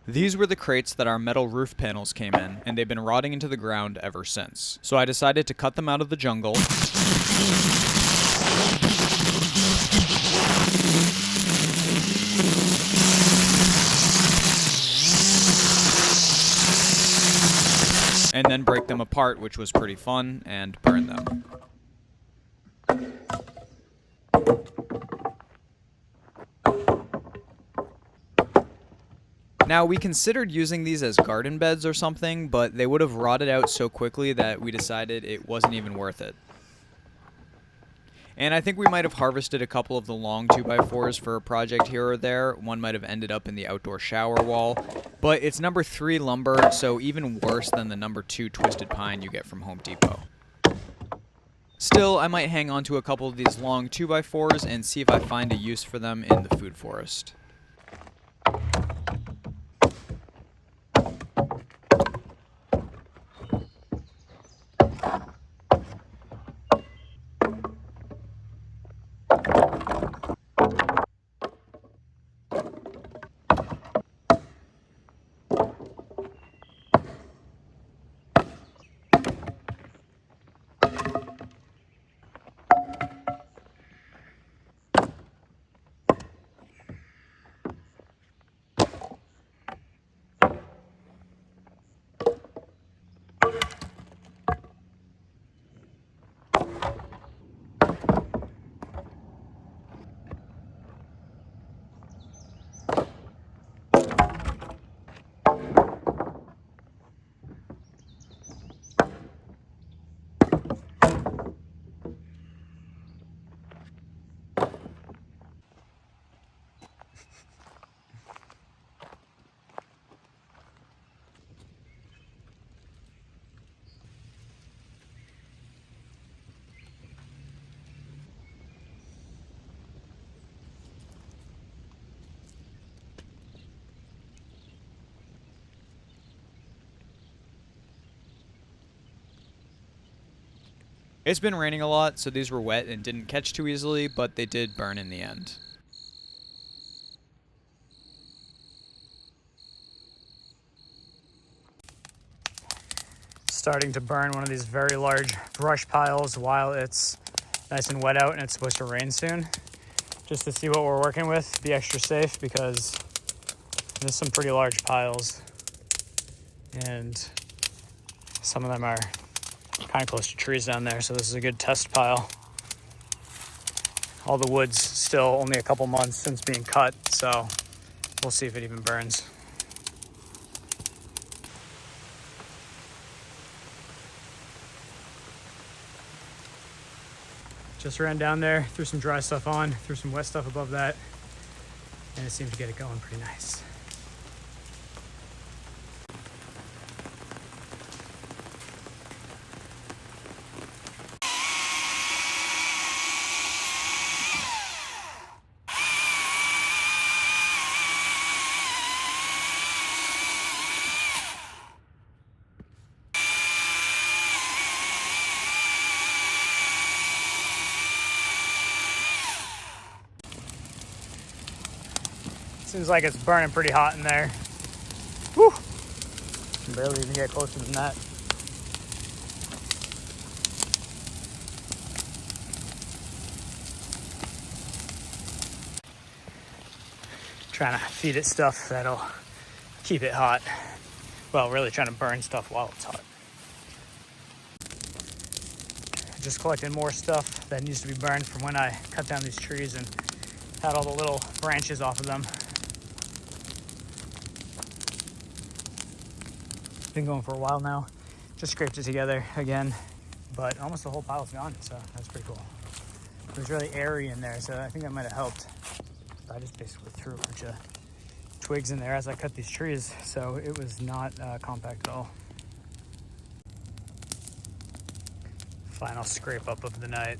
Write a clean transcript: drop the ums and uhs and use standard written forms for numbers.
These were the crates that our metal roof panels came in, and they've been rotting into the ground ever since. So I decided to cut them out of the jungle, and then break them apart, which was pretty fun, and burn them. Now, we considered using these as garden beds or something, but they would have rotted out so quickly that we decided it wasn't even worth it. And I think we might have harvested a couple of the long 2x4s for a project here or there. One might have ended up in the outdoor shower wall. But it's number 3 lumber, so even worse than the number 2 twisted pine you get from Home Depot. Still, I might hang on to a couple of these long 2x4s and see if I find a use for them in the food forest. It's been raining a lot, so these were wet and didn't catch too easily, but they did burn in the end. Starting to burn one of these very large brush piles while it's nice and wet out and it's supposed to rain soon. Just to see what we're working with, be extra safe because there's some pretty large piles and some of them are kind of close to trees down there, so this is a good test pile. All the wood's still only a couple months since being cut, so we'll see if it even burns. Just ran down there, threw some dry stuff on, threw some wet stuff above that, and it seemed to get it going pretty nice. Seems like it's burning pretty hot in there. Whew! Can barely even get closer than that. Trying to feed it stuff that'll keep it hot. Well, really trying to burn stuff while it's hot. Just collecting more stuff that needs to be burned from when I cut down these trees and had all the little branches off of them. Been going for a while now. Just scraped it together again, but almost the whole pile's gone, so that's pretty cool. It was really airy in there, so I think that might have helped. I just basically threw a bunch of twigs in there as I cut these trees, so it was not compact at all. Final scrape up of the night.